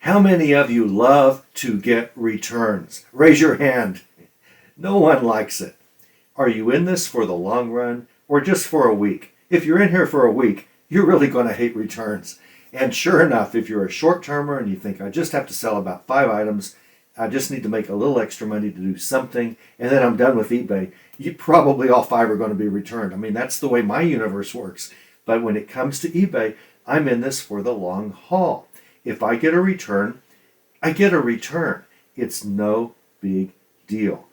How many of you love to get returns? Raise your hand. No one likes it. Are you in this for the long run or just for a week? If you're in here for a week, you're really going to hate returns. And sure enough, if you're a short-termer and you think, I just have to sell about 5 items, I just need to make a little extra money to do something, and then I'm done with eBay, probably all 5 are going to be returned. I mean, that's the way my universe works. But when it comes to eBay, I'm in this for the long haul. If I get a return, I get a return. It's no big deal.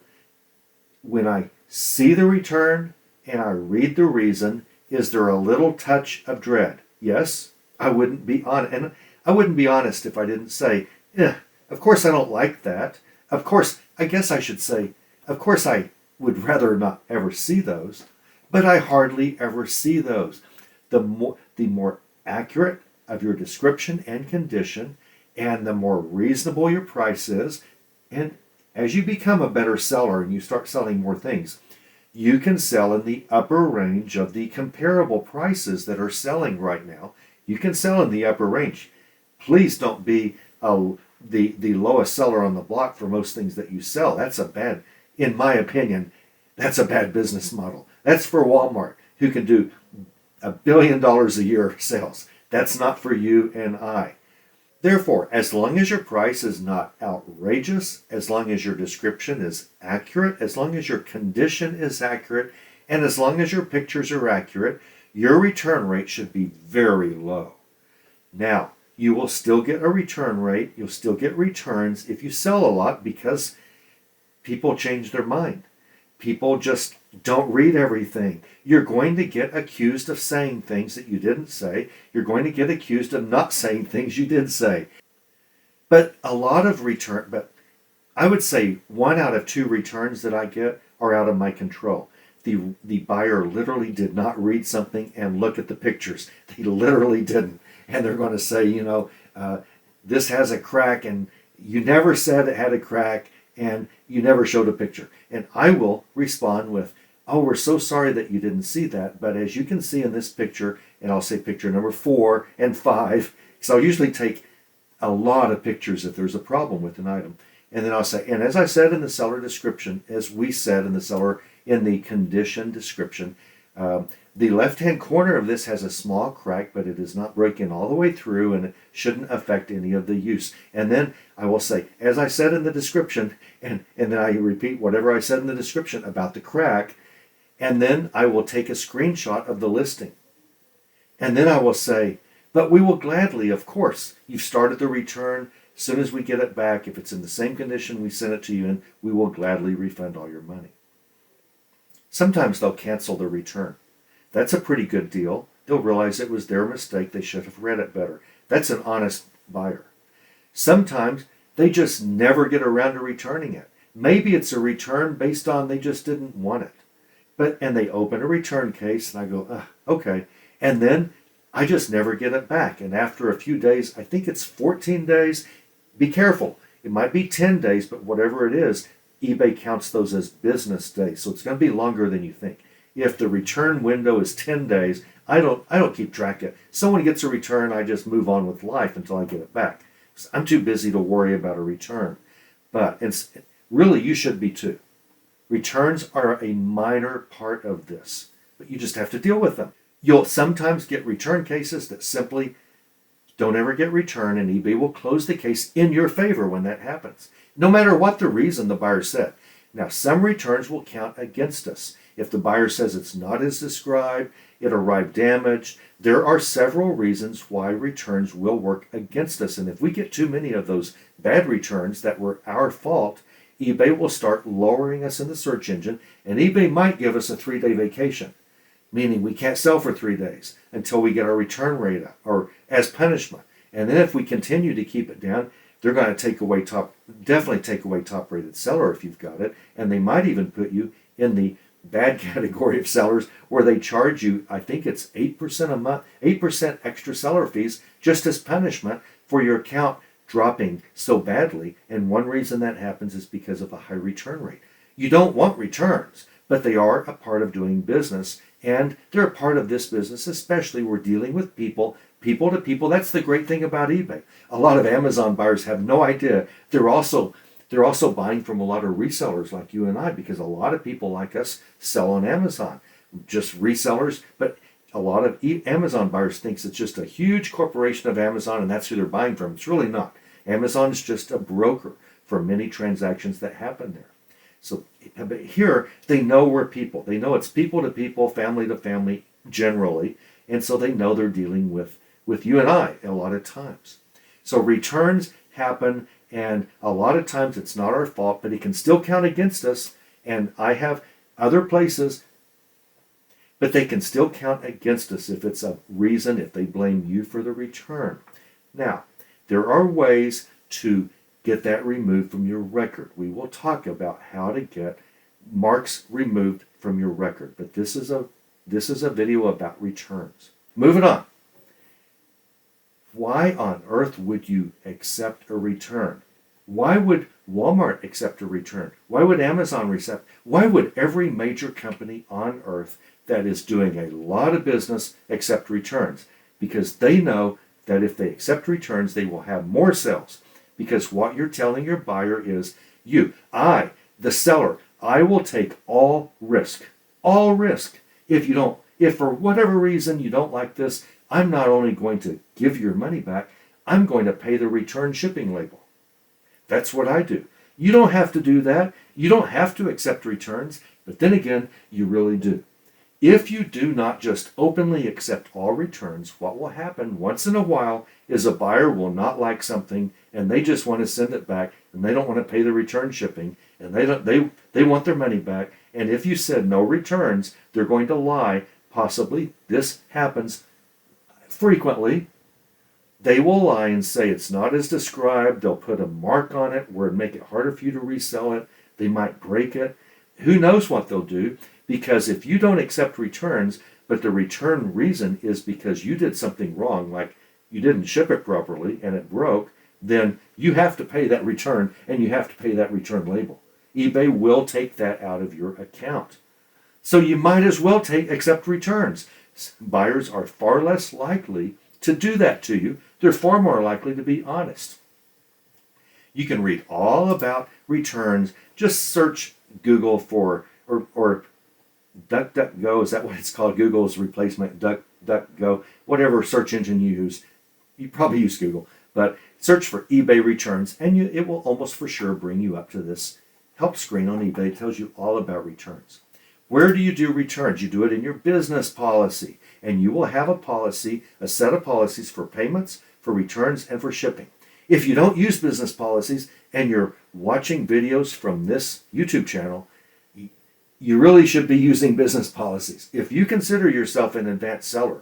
When I see the return and I read the reason, is there a little touch of dread? Yes, I wouldn't be honest. And I wouldn't be honest if I didn't say, of course I don't like that. Of course, I guess I should say, of course I would rather not ever see those, but I hardly ever see those. The more accurate of your description and condition, and the more reasonable your price is, and as you become a better seller and you start selling more things, you can sell in the upper range of the comparable prices that are selling right now. You can sell in the upper range. Please don't be the lowest seller on the block for most things that you sell. That's a bad, in my opinion, that's a bad business model. That's for Walmart, who can do $1 billion a year sales. That's not for you and I. Therefore, as long as your price is not outrageous, as long as your description is accurate, as long as your condition is accurate, and as long as your pictures are accurate, your return rate should be very low. Now, you will still get a return rate. You'll still get returns if you sell a lot because people change their mind. People just don't read everything. You're going to get accused of saying things that you didn't say. You're going to get accused of not saying things you did say. But I would say 1 out of 2 returns that I get are out of my control. The buyer literally did not read something and look at the pictures. They literally didn't. And they're going to say, this has a crack and you never said it had a crack and you never showed a picture. And I will respond with, oh, we're so sorry that you didn't see that. But as you can see in this picture, and I'll say picture number 4 and 5, because I'll usually take a lot of pictures if there's a problem with an item. And then I'll say, and as I said in the seller description, as we said in the condition description, the left-hand corner of this has a small crack, but it is not breaking all the way through, and it shouldn't affect any of the use. And then I will say, as I said in the description, and then I repeat whatever I said in the description about the crack, and then I will take a screenshot of the listing. And then I will say, but we will gladly, of course, you've started the return. As soon as we get it back, if it's in the same condition we sent it to you in, we will gladly refund all your money. Sometimes they'll cancel the return. That's a pretty good deal. They'll realize it was their mistake. They should have read it better. That's an honest buyer. Sometimes they just never get around to returning it. Maybe it's a return based on they just didn't want it. And they open a return case and I go, okay. And then I just never get it back. And after a few days, I think it's 14 days. Be careful. It might be 10 days, but whatever it is, eBay counts those as business days. So it's going to be longer than you think. If the return window is 10 days, I don't keep track of it. Someone gets a return, I just move on with life until I get it back. I'm too busy to worry about a return. But really, you should be too. Returns are a minor part of this, but you just have to deal with them. You'll sometimes get return cases that simply don't ever get returned, and eBay will close the case in your favor when that happens, no matter what the reason the buyer said. Now, some returns will count against us. If the buyer says it's not as described, it arrived damaged, there are several reasons why returns will work against us. And if we get too many of those bad returns that were our fault, eBay will start lowering us in the search engine, and eBay might give us a 3-day vacation, meaning we can't sell for 3 days until we get our return rate up, or as punishment. And then if we continue to keep it down, they're going to definitely take away top rated seller if you've got it, and they might even put you in the bad category of sellers where they charge you, I think it's 8% a month, 8% extra seller fees just as punishment for your account dropping so badly. And one reason that happens is because of a high return rate. You don't want returns, but they are a part of doing business, and they're a part of this business, especially we're dealing with people people to people. That's the great thing about eBay. A lot of Amazon buyers have no idea. They're also buying from a lot of resellers like you and I, because a lot of people like us sell on Amazon, just resellers. But a lot of Amazon buyers thinks it's just a huge corporation of Amazon and that's who they're buying from. It's really not. Amazon is just a broker for many transactions that happen there. So but here they know we're people. They know it's people to people, family to family generally, and so they know they're dealing with you and I a lot of times. So returns happen, and a lot of times it's not our fault, but it can still count against us. And I have other places, but they can still count against us if it's a reason, if they blame you for the return. Now, there are ways to get that removed from your record. We will talk about how to get marks removed from your record, but this is a video about returns. Moving on. Why on earth would you accept a return? Why would Walmart accept a return? Why would Amazon accept? Why would every major company on earth that is doing a lot of business accept returns? Because they know that if they accept returns, they will have more sales. Because what you're telling your buyer is, the seller, I will take all risk. All risk. If for whatever reason you don't like this, I'm not only going to give your money back, I'm going to pay the return shipping label. That's what I do. You don't have to do that. You don't have to accept returns, but then again, you really do. If you do not just openly accept all returns, what will happen once in a while is a buyer will not like something and they just want to send it back and they don't want to pay the return shipping and they want their money back. And if you said no returns, they're going to lie. Possibly this happens frequently. They will lie and say it's not as described. They'll put a mark on it where it'd make it harder for you to resell it. They might break it. Who knows what they'll do? Because if you don't accept returns, but the return reason is because you did something wrong, like you didn't ship it properly and it broke, then you have to pay that return and you have to pay that return label. eBay will take that out of your account. So you might as well accept returns. Buyers are far less likely to do that to you. They're far more likely to be honest. You can read all about returns. Just search Google for, or DuckDuckGo, is that what it's called? Google's replacement, DuckDuckGo, whatever search engine you use. You probably use Google, but search for eBay returns, and it will almost for sure bring you up to this help screen on eBay. It tells you all about returns. Where do you do returns? You do it in your business policy, and you will have a set of policies for payments, for returns, and for shipping. If you don't use business policies and you're watching videos from this YouTube channel, you really should be using business policies. If you consider yourself an advanced seller,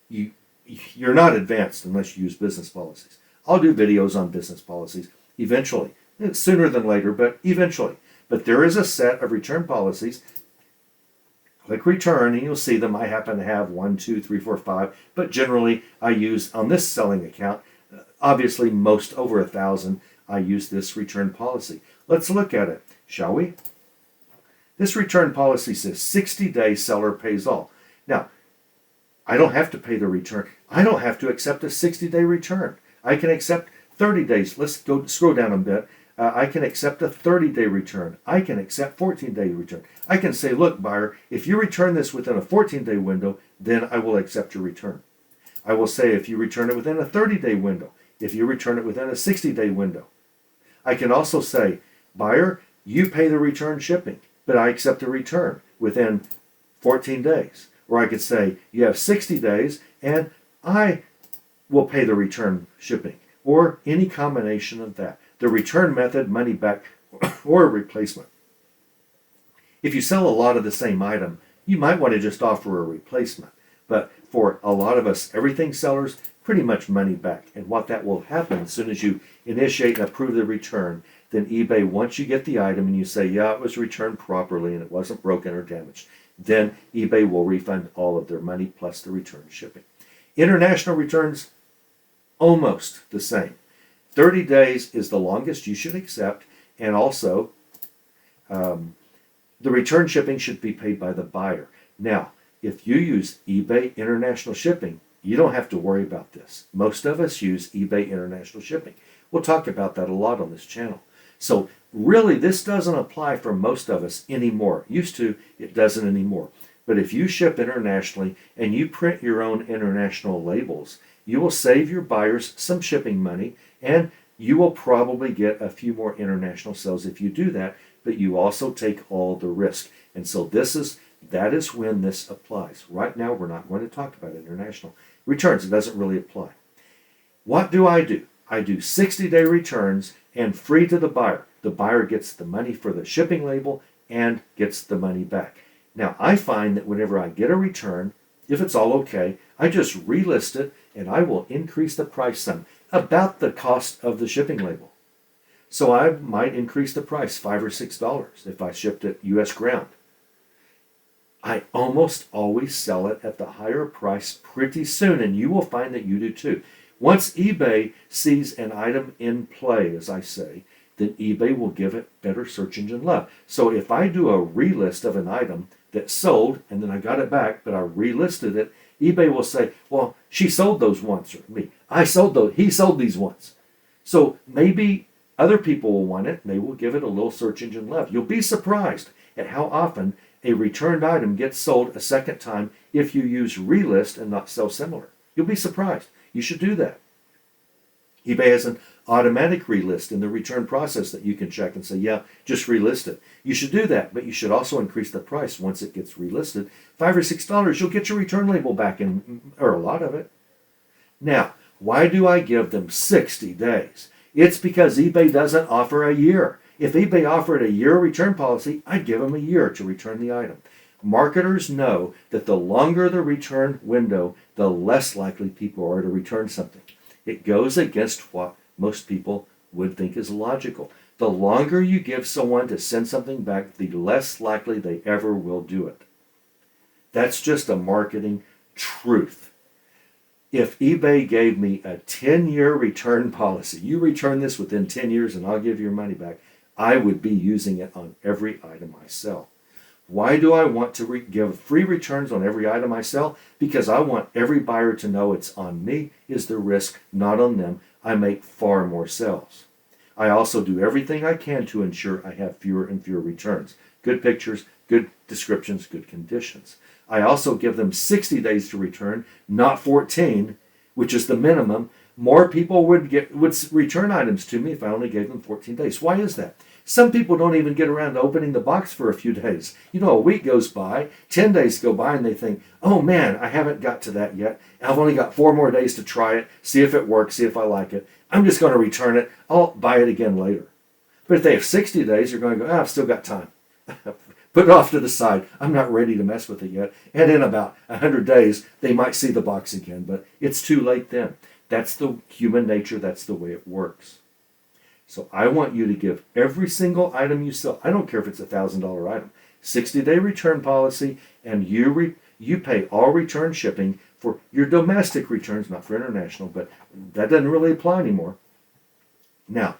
you're not advanced unless you use business policies. I'll do videos on business policies eventually, sooner than later, but eventually. But there is a set of return policies. Click return and you'll see them. I happen to have 1, 2, 3, 4, 5, but generally I use on this selling account, obviously most over 1,000, I use this return policy. Let's look at it, shall we? This return policy says 60-day seller pays all. Now, I don't have to pay the return. I don't have to accept a 60-day return. I can accept 30 days. Let's go scroll down a bit. I can accept a 30-day return. I can accept 14-day return. I can say, look, buyer, if you return this within a 14-day window, then I will accept your return. I will say if you return it within a 30-day window, if you return it within a 60-day window. I can also say, buyer, you pay the return shipping, but I accept a return within 14 days. Or I could say, you have 60 days and I will pay the return shipping, or any combination of that. The return method, money back, or replacement. If you sell a lot of the same item, you might want to just offer a replacement. But for a lot of us, everything sellers, pretty much money back. And what that will happen as soon as you initiate and approve the return, then eBay, once you get the item and you say, yeah, it was returned properly and it wasn't broken or damaged, then eBay will refund all of their money plus the return shipping. International returns, almost the same. 30 days is the longest you should accept, and also the return shipping should be paid by the buyer. Now, if you use eBay International Shipping, You don't have to worry about this. Most of us use eBay International Shipping. We'll talk about that a lot on this channel. So really, this doesn't apply for most of us anymore. Used to, it doesn't anymore. But if you ship internationally and you print your own international labels, you will save your buyers some shipping money, and you will probably get a few more international sales if you do that, but you also take all the risk. And so that is when this applies. Right now, we're not going to talk about international returns. It doesn't really apply. What do? I do 60-day returns and free to the buyer. The buyer gets the money for the shipping label and gets the money back. Now, I find that whenever I get a return, if it's all okay, I just relist it and I will increase the price some, about the cost of the shipping label. So I might increase the price $5 or $6 if I shipped it U.S. ground. I almost always sell it at the higher price pretty soon, and you will find that you do too. Once eBay sees an item in play, as I say, then eBay will give it better search engine love. So if I do a relist of an item that sold and then I got it back, but I relisted it, eBay will say, well, she sold those once, or me. He sold these once. So maybe other people will want it, and they will give it a little search engine love. You'll be surprised at how often a returned item gets sold a second time if you use relist and not sell similar. You'll be surprised. You should do that. eBay has an automatic relist in the return process that you can check and say, yeah, just relist it. You should do that, but you should also increase the price once it gets relisted. $5 or $6, you'll get your return label back, or a lot of it. Now, why do I give them 60 days? It's because eBay doesn't offer a year. If eBay offered a year return policy, I'd give them a year to return the item. Marketers know that the longer the return window, the less likely people are to return something. It goes against what most people would think is logical. The longer you give someone to send something back, the less likely they ever will do it. That's just a marketing truth. If eBay gave me a 10-year return policy, you return this within 10 years and I'll give your money back, I would be using it on every item I sell. Why do I want to give free returns on every item I sell? Because I want every buyer to know it's on me is the risk, not on them. I make far more sales. I also do everything I can to ensure I have fewer and fewer returns. Good pictures, good descriptions, good conditions. I also give them 60 days to return, not 14, which is the minimum. More people would return items to me if I only gave them 14 days. Why is that? Some people don't even get around to opening the box for a few days. You know, a week goes by, 10 days go by, and they think, oh man, I haven't got to that yet. I've only got 4 more days to try it, see if it works, see if I like it. I'm just going to return it. I'll buy it again later. But if they have 60 days, they're going to go, I've still got time. Put it off to the side. I'm not ready to mess with it yet. And in about 100 days, they might see the box again, but it's too late then. That's the human nature. That's the way it works. So I want you to give every single item you sell, I don't care if it's a $1,000 item, 60-day return policy, and you pay all return shipping for your domestic returns, not for international, but that doesn't really apply anymore. Now,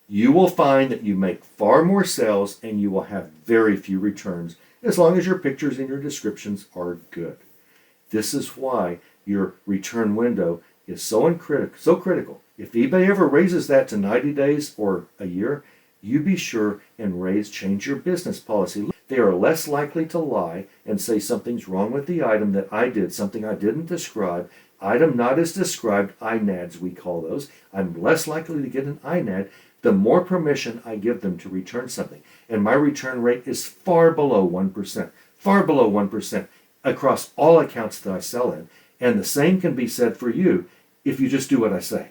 you will find that you make far more sales and you will have very few returns as long as your pictures and your descriptions are good. This is why your return window is so critical. If eBay ever raises that to 90 days or a year, you be sure and change your business policy. They are less likely to lie and say something's wrong with the item that I did, something I didn't describe, item not as described, INADs we call those. I'm less likely to get an INAD the more permission I give them to return something. And my return rate is far below 1% across all accounts that I sell in. And the same can be said for you if you just do what I say.